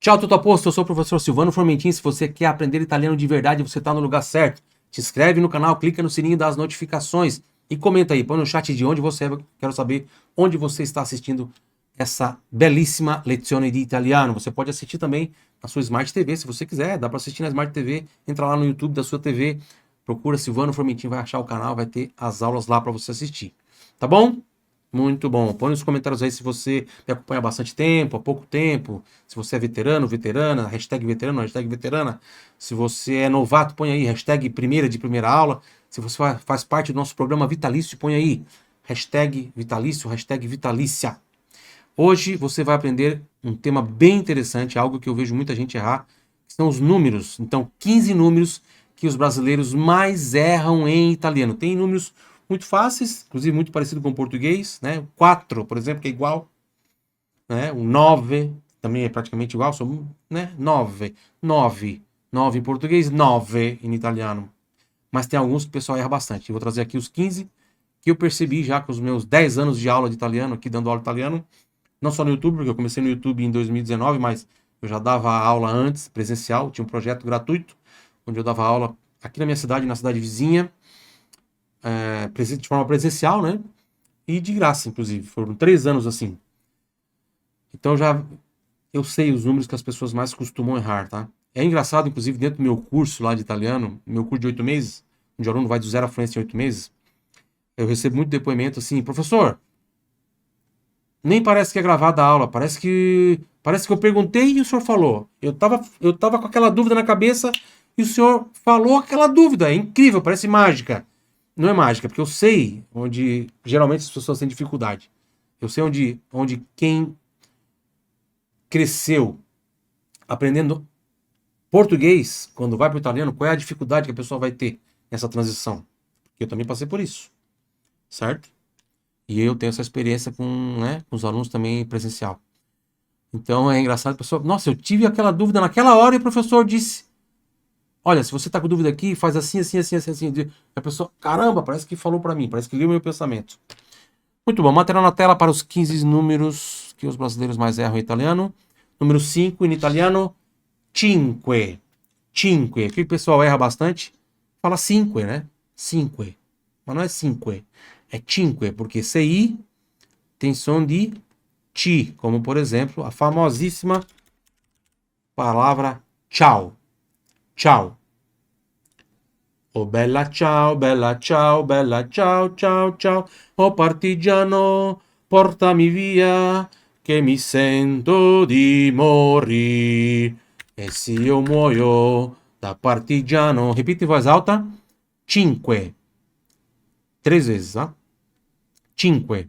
Tchau, tudo a posto. Eu sou o professor Silvano Formentin. Se você quer aprender italiano de verdade, você está no lugar certo. Te inscreve no canal, clica no sininho das notificações e comenta aí, põe no chat de onde você é. Quero saber onde você está assistindo essa belíssima lezione de italiano. Você pode assistir também na sua Smart TV, se você quiser. Dá para assistir na Smart TV. Entra lá no YouTube da sua TV, procura Silvano Formentin, vai achar o canal, vai ter as aulas lá para você assistir. Tá bom? Muito bom. Põe nos comentários aí se você me acompanha há bastante tempo, há pouco tempo, se você é veterano, veterana, hashtag veterano, hashtag veterana. Se você é novato, põe aí, hashtag primeira de primeira aula. Se você faz parte do nosso programa vitalício, põe aí, hashtag vitalício, hashtag vitalícia. Hoje você vai aprender um tema bem interessante, algo que eu vejo muita gente errar, que são os números. Então, 15 números que os brasileiros mais erram em italiano. Tem números muito fáceis, inclusive muito parecido com o português, né? O 4, por exemplo, que é igual, né? O 9 também é praticamente igual, são, né? 9, 9, 9 em português, 9 em italiano. Mas tem alguns que o pessoal erra bastante. Eu vou trazer aqui os 15 que eu percebi já com os meus 10 anos de aula de italiano, aqui dando aula de italiano, não só no YouTube, porque eu comecei no YouTube em 2019, mas eu já dava aula antes, presencial, tinha um projeto gratuito, onde eu dava aula aqui na minha cidade, na cidade vizinha, de forma presencial, né? E de graça, inclusive. Foram 3 anos assim. Então eu sei os números que as pessoas mais costumam errar, tá? É engraçado, inclusive, dentro do meu curso lá de italiano, meu curso de 8 meses, onde o aluno vai do zero à fluência em 8 meses, eu recebo muito depoimento assim, professor, nem parece que é gravada a aula, parece que eu perguntei e o senhor falou. Eu tava com aquela dúvida na cabeça e o senhor falou aquela dúvida. É incrível, parece mágica. Não é mágica, porque eu sei onde geralmente as pessoas têm dificuldade. Eu sei onde quem cresceu aprendendo português, quando vai para o italiano, qual é a dificuldade que a pessoa vai ter nessa transição. Eu também passei por isso, certo? E eu tenho essa experiência com, né, com os alunos também presencial. Então é engraçado, a pessoa, nossa, eu tive aquela dúvida naquela hora e o professor disse: olha, se você tá com dúvida aqui, faz assim, assim, assim, assim, assim. A pessoa, caramba, parece que falou para mim, parece que leu meu pensamento. Muito bom, material na tela para os 15 números que os brasileiros mais erram em italiano. Número 5 em italiano, cinque. Cinque. Aqui o pessoal erra bastante. Fala cinque, né? Cinque. Mas não é cinque. É cinque, porque CI tem som de ti, como por exemplo a famosíssima palavra tchau. Tchau. Oh bella ciao, bella ciao, bella ciao, ciao, ciao. Oh partigiano, portami via, che mi sento di morire. E se io muoio da partigiano. Repita em voz alta. Cinque. 3 vezes, tá? Cinque.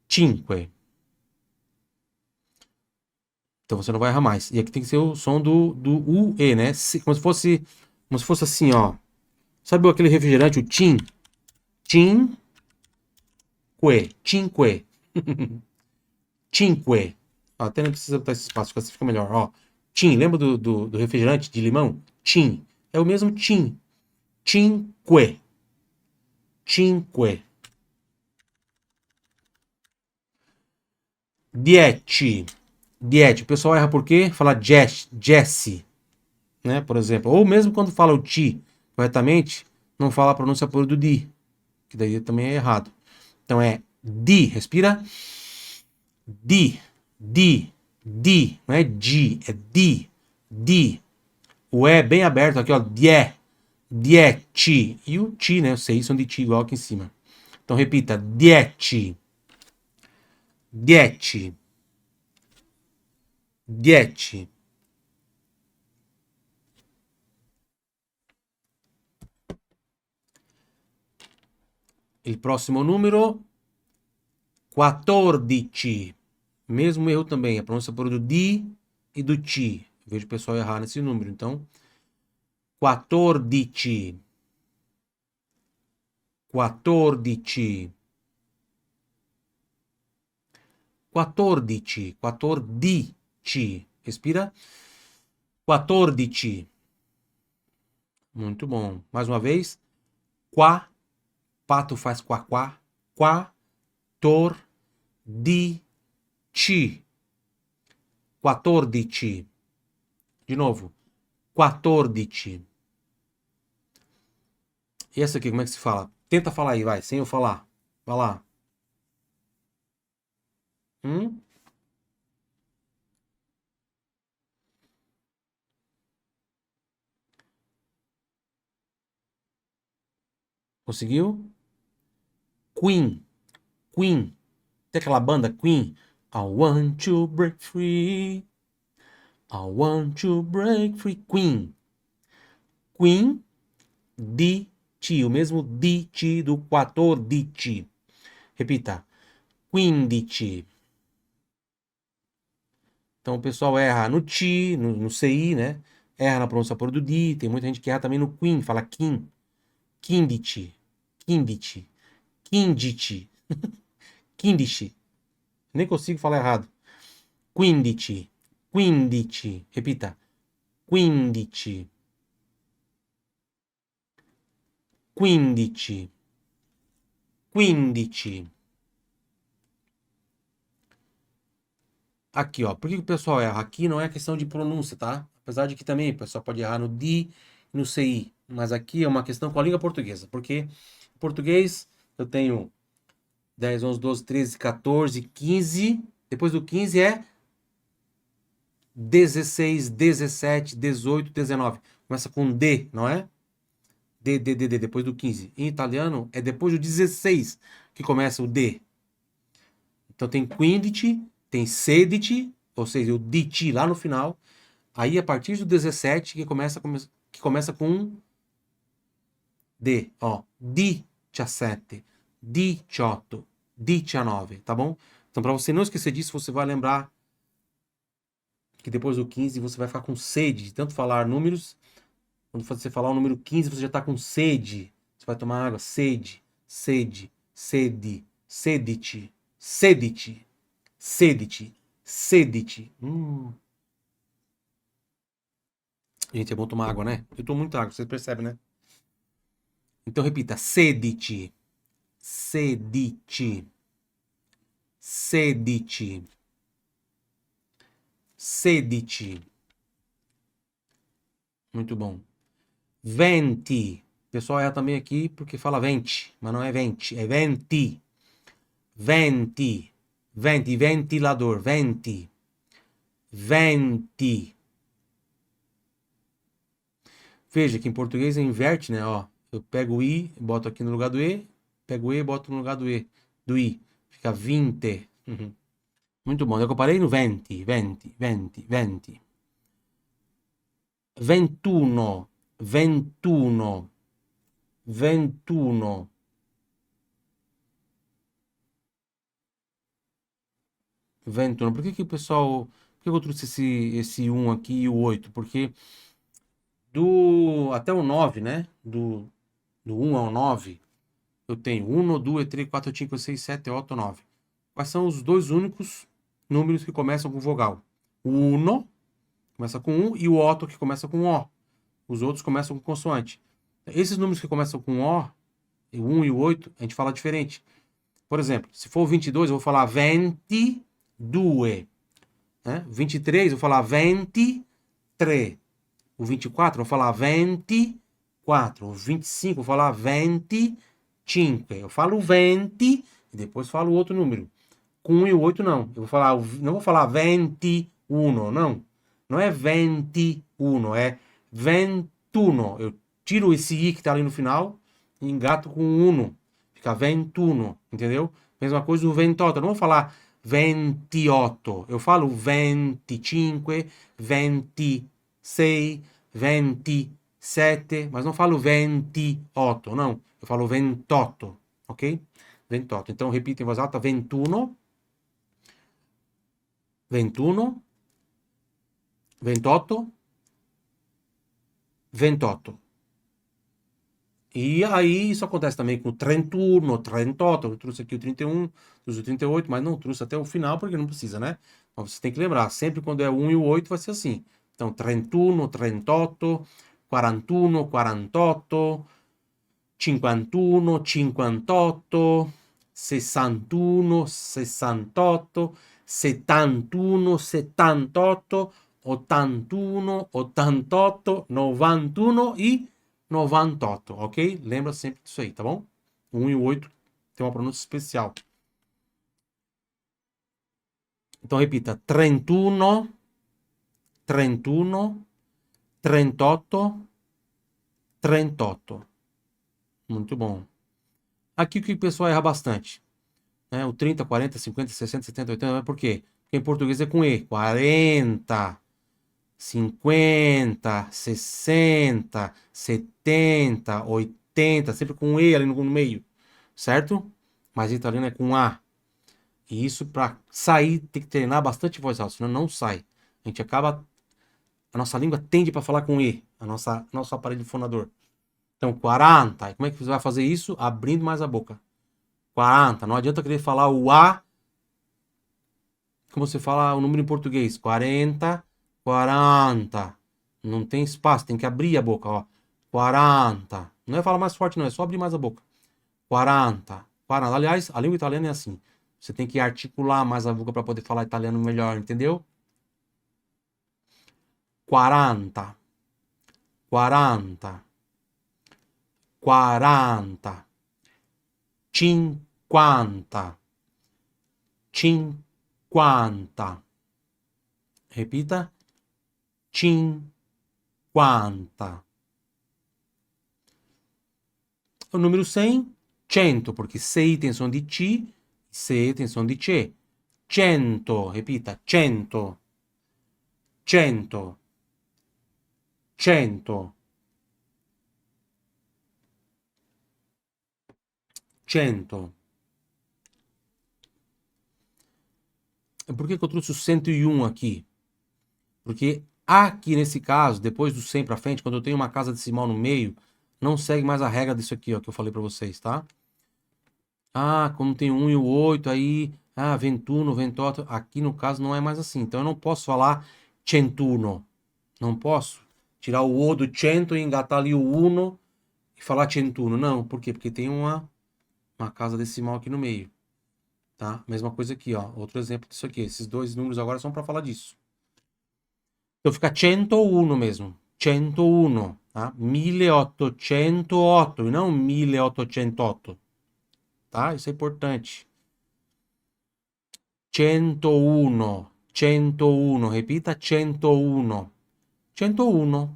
Cinque. Então você não vai errar mais. E aqui tem que ser o som do UE, né? Como se fosse assim, ó. Sabe aquele refrigerante, o Tim? Cinque. Cinque. Cinque. Até não precisa botar esse espaço, porque assim fica melhor, ó. Tim, lembra do refrigerante de limão? Tim. É o mesmo Tim. Cinque. Cinque. 10. 10. O pessoal erra por quê? Fala Jesse, né? Por exemplo. Ou mesmo quando fala o ti corretamente, não fala a pronúncia por do di, que daí também é errado. Então é di, respira. Di, di, não é di, é di. O E bem aberto aqui, ó, dieti. E o ti, né? Os seis são de ti, igual aqui em cima. Então repita, dieti, dieti, dieti. Il prossimo numero, 14. Mesmo erro também, a pronúncia por do di e do ti. Vejo o pessoal errar nesse número, então 14. 14. 14. 14. Respira. 14. Muito bom. Mais uma vez. Qua. Pato faz quá. Qua. Tor. Di. Ti. 14. De novo. 14. E essa aqui, como é que se fala? Tenta falar aí, vai, sem eu falar. Vai lá. Conseguiu? Queen. Queen. Tem aquela banda Queen? I want to break free. I want to break free. Queen. Queen de ti. O mesmo de ti do 14. Repita. 15. Então o pessoal erra no ti, no CI, né? Erra na pronúncia por do di. Tem muita gente que erra também no Queen. Fala Queen. Quindite. Quindite. Quindite. Quindite. Nem consigo falar errado. 15. 15. Repita. 15. 15. 15. Aqui, ó. Por que o pessoal erra? Aqui não é questão de pronúncia, tá? Apesar de que também o pessoal pode errar no di e no CI. Mas aqui é uma questão com a língua portuguesa. Porque em português eu tenho 10, 11, 12, 13, 14, 15. Depois do 15 é 16, 17, 18, 19. Começa com D, não é? D, D, D, D, depois do 15. Em italiano é depois do 16 que começa o D. Então tem 15, tem 16, ou seja, o DT lá no final. Aí a partir do 17 que começa com D, ó. 17, 18, 19, tá bom? Então para você não esquecer disso, você vai lembrar que depois do 15 você vai ficar com sede de tanto falar números. Quando você falar o número 15, você já tá com sede. Você vai tomar água. Sede, sede, sede, sede-te, sede-te, sede-te, sede-te. Gente, é bom tomar água, né? Eu tomo muita água, vocês percebem, né? Então repita. Sede-te, sede-te, sede-te, sede-te. Muito bom. 20. O pessoal erra também aqui porque fala 20, mas não é 20, é 20. 20. 20, ventilador, 20. 20. Veja que em português inverte, né? Ó, eu pego o I, boto aqui no lugar do E, pego o E e boto no lugar do E, do I. Fica 20. Muito bom. Eu parei no 20, 20, 20, 20. 21, 21, 21. Ventura. Por que que o pessoal... Por que eu trouxe esse 1 aqui e o 8? Porque até o 9, né? Do 1 ao 9, eu tenho 1, 2, 3, 4, 5, 6, 7, 8, 9. Quais são os dois únicos números que começam com vogal? O 1 começa com 1 e o 8 que começa com O. Os outros começam com consoante. Esses números que começam com O, o 1 e o 8, a gente fala diferente. Por exemplo, se for o 22, eu vou falar 22. Né? 23, eu vou falar 23. O 24, eu vou falar 24. O 25, eu vou falar 25. Eu falo 20 e depois falo o outro número. Com 1 e o 8, não. Eu vou falar, não vou falar 21, não. Não é 21, é 21. Eu tiro esse i que tá ali no final e engato com 1. Fica 21, entendeu? Mesma coisa o 28. Eu não vou falar 28. Eu falo 25, 26, 27, mas não falo 28, não. Eu falo 28, ok? 28. Então, repita em voz alta, 21, 21, 28, 28. E aí, isso acontece também com o 31, 38. Eu trouxe aqui o 31, trouxe o 38, mas não trouxe até o final, porque não precisa, né? Mas você tem que lembrar, sempre quando é 1 e o 8 vai ser assim. Então, 31, 38, 41, 48, 51, 58, 61, 68, 71, 78, 81, 88, 91 e 98, ok? Lembra sempre disso aí, tá bom? O 1 e o 8 tem uma pronúncia especial. Então repita: 31, 31, 38, 38. Muito bom. Aqui o que o pessoal erra bastante, né? O 30, 40, 50, 60, 70, 80, por quê? Porque em português é com E. 40, 50, 60, 70, 80, sempre com E ali no meio, certo? Mas em italiano é com A. E isso para sair tem que treinar bastante voz alta, senão não sai. A gente acaba, a nossa língua tende para falar com E, nosso aparelho fonador. Então 40, e como é que você vai fazer isso? Abrindo mais a boca. 40, não adianta querer falar o A como você fala o número em português. 40, 40. Não tem espaço, tem que abrir a boca, ó. 40. Não é falar mais forte, não, é só abrir mais a boca. 40. 40. Aliás, a língua italiana é assim. Você tem que articular mais a boca para poder falar italiano melhor, entendeu? 40. 40. 40. 50. 50. Repita. 50. O número 100, 100, porque 6 tem som di C, 6 tem som di C. 100, repita, 100. 100. 100. 100. Por que eu trouxe o 101 aqui? Porque aqui nesse caso, depois do 100 para frente, quando eu tenho uma casa decimal no meio, não segue mais a regra disso aqui, ó, que eu falei para vocês, tá? Ah, quando tem 1 e o 8, aí, 21, 28, aqui no caso não é mais assim. Então eu não posso falar 101. Não posso tirar o O do 100 e engatar ali o 1 e falar 101. Não, por quê? Porque tem uma casa decimal aqui no meio, tá? Mesma coisa aqui, ó. Outro exemplo disso aqui. Esses dois números agora são para falar disso. Então fica 101 mesmo. 101, tá? 1808 e não 1808, tá? Isso é importante. 101, 101, repita 101. 101,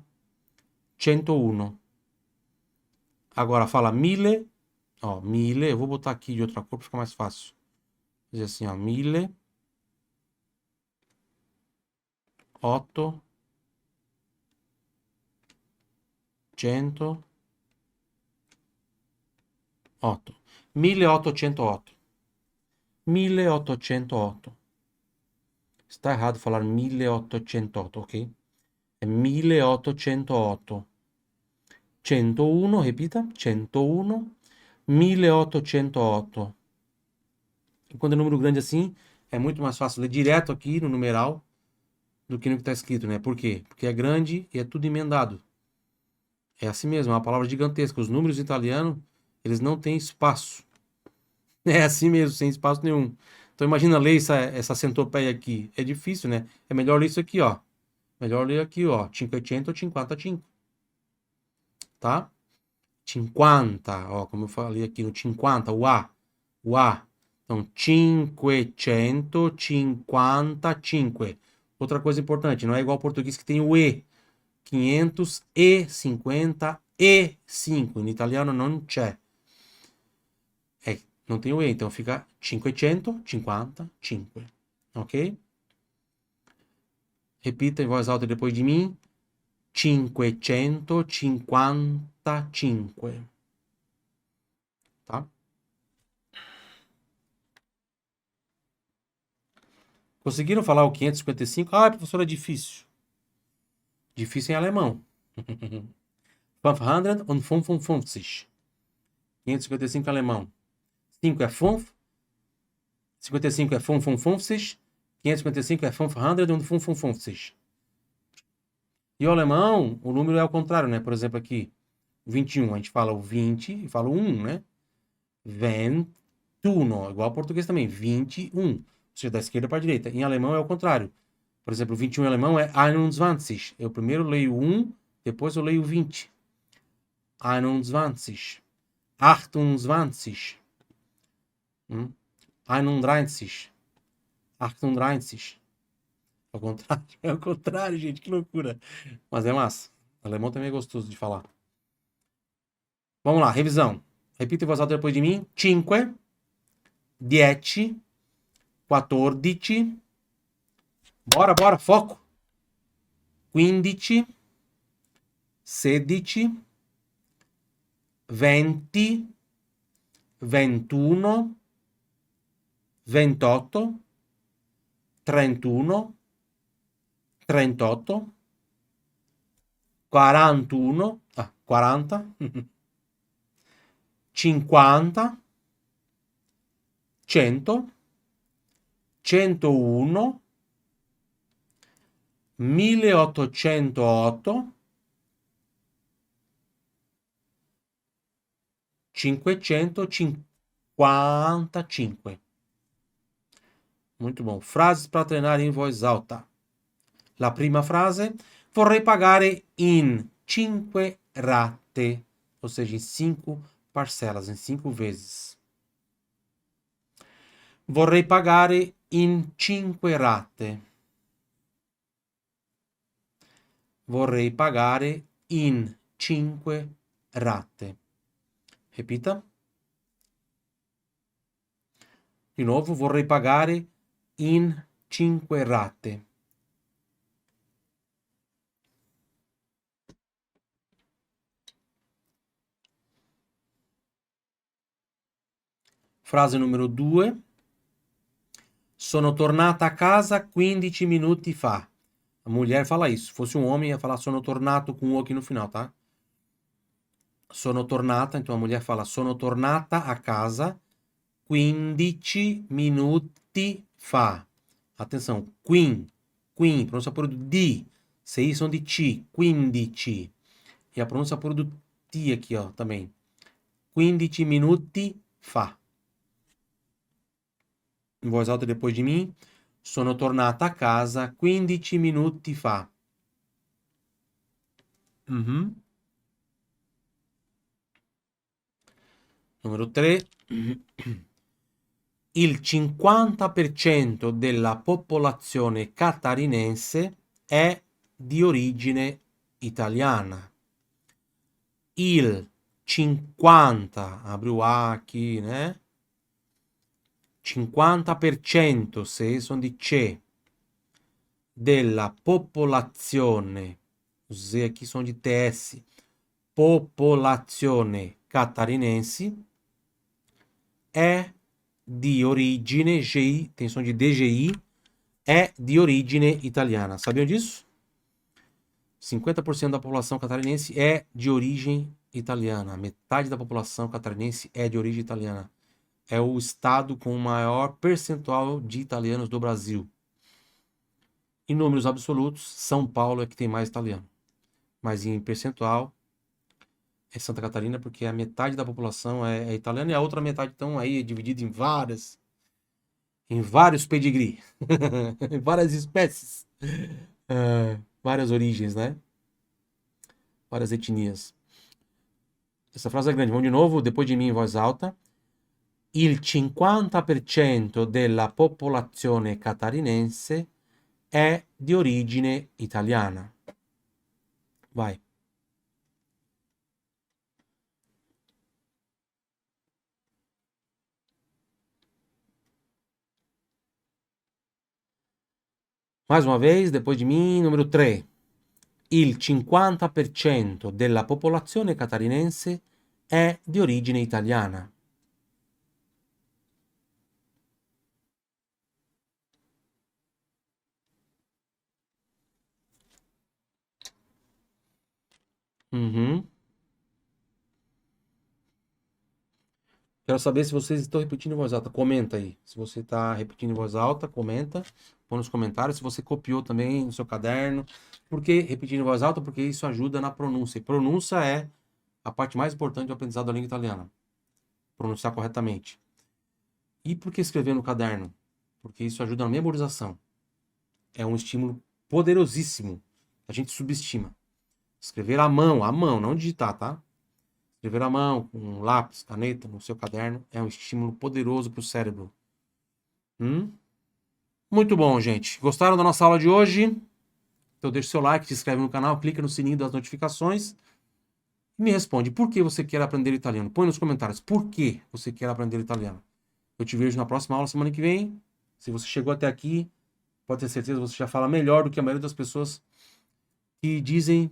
101. Agora fala 1000, ó, 1000, eu vou botar aqui de outra cor para ficar mais fácil. Dizer assim, ó, 1000, 8, 100, 8. 1808. 1808. Está errado falar 1808, ok? É 1808. 101, repita, 101, 1808. E quando é número grande assim, é muito mais fácil ler direto aqui no numeral do que no que está escrito, né? Por quê? Porque é grande e é tudo emendado. É assim mesmo, é uma palavra gigantesca. Os números italianos, eles não têm espaço. É assim mesmo, sem espaço nenhum. Então imagina ler essa centopeia aqui. É difícil, né? É melhor ler isso aqui, ó. Melhor ler aqui, ó. 500 ou 55. Tá? 50, ó. Como eu falei aqui no 50, o A. O A. Então, 555. Outra coisa importante, não é igual ao português que tem o E. 555. In italiano non c'è. Não tem o E, então fica 555. Ok? Repita em voz alta depois de mim. 555. Tá? Conseguiram falar o 555? Ah, professor, é difícil. Difícil em alemão. 555. 555 alemão. 5 é 5. 55 é 55. 555 é 555. E o alemão, o número é ao contrário, né? Por exemplo, aqui, 21, a gente fala o 20 e fala o 1, né? 21, igual ao português também, 21. seja, da esquerda para a direita. Em alemão é o contrário. Por exemplo, 21 em alemão é 21. Eu primeiro leio 1, depois eu leio 20. 21, 28, 31, 38. Ao contrário, é o contrário, gente, que loucura. Mas é massa. Alemão também é gostoso de falar. Vamos lá, revisão. Repita em voz alta depois de mim. 5, 10, 14. Bora, foco. 15, 16, 20, 21, 28, 31, 38, 41, 40, 50, 100, 101, 1808, 555. Muito bom. Frases para treinar em voz alta. La prima frase: vorrei pagare in 5 rate, ou seja, em 5 parcelas, em 5 vezes. Vorrei pagare in 5 rate. Vorrei pagare in 5 rate. Repita. Di nuovo, vorrei pagare in 5 rate. Frase numero 2. Sono tornata a casa 15 minuti fa. A mulher fala isso. Se fosse um homem, ia falar sono tornato com o aqui no final, tá? Sono tornata, então a mulher fala sono tornata a casa 15 minuti fa. Atenção, pronúncia por D. CI são de ci, 15. E a pronúncia por do T aqui, ó, também. 15 minuti fa. Em voz alta depois de mim. Sono tornata a casa 15 minuti fa. Numero 3. Il 50% della popolazione catarinense è di origine italiana. Il 50, abre o A aqui, né? 50%, se sono di C, della popolazione, os Z aqui são de TS, popolazione catarinense, è di origine, GI, tem som de DGI, é de origine italiana. Sabiam disso? 50% da população catarinense é de origem italiana. Metade da população catarinense é de origem italiana. É o estado com o maior percentual de italianos do Brasil. Em números absolutos, São Paulo é que tem mais italiano. Mas em percentual, é Santa Catarina, porque a metade da população é italiana e a outra metade, então, aí é dividida em vários pedigree, em várias espécies, várias origens, né? Várias etnias. Essa frase é grande. Vamos de novo, depois de mim em voz alta. Il 50% della popolazione catarinense è di origine italiana. Vai. Mais uma vez, depois de mim, número 3. Il 50% della popolazione catarinense è di origine italiana. Quero saber se vocês estão repetindo em voz alta. Comenta aí. Se você está repetindo em voz alta, comenta. Põe nos comentários. Se você copiou também no seu caderno. Por que repetir em voz alta? Porque isso ajuda na pronúncia. E pronúncia é a parte mais importante do aprendizado da língua italiana. Pronunciar corretamente. E por que escrever no caderno? porque isso ajuda na memorização. É um estímulo poderosíssimo. A gente subestima. Escrever à mão, não digitar, tá? Escrever à mão, com um lápis, caneta, no seu caderno, é um estímulo poderoso para o cérebro. Muito bom, gente. Gostaram da nossa aula de hoje? Então deixa o seu like, se inscreve no canal, clica no sininho das notificações e me responde, por que você quer aprender italiano? Põe nos comentários, por que você quer aprender italiano? Eu te vejo na próxima aula semana que vem. Se você chegou até aqui, pode ter certeza que você já fala melhor do que a maioria das pessoas que dizem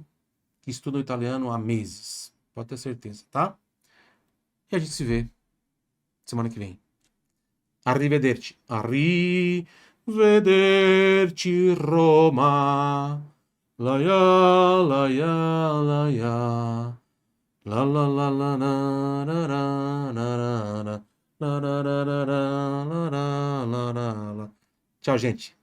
que estudam italiano há meses. Pode ter certeza, tá? E a gente se vê semana que vem. Arrivederci. Arrivederci, Roma. La ya, la ya, la ya. La la la la la la la la la la la la la la la la la. Tchau, gente.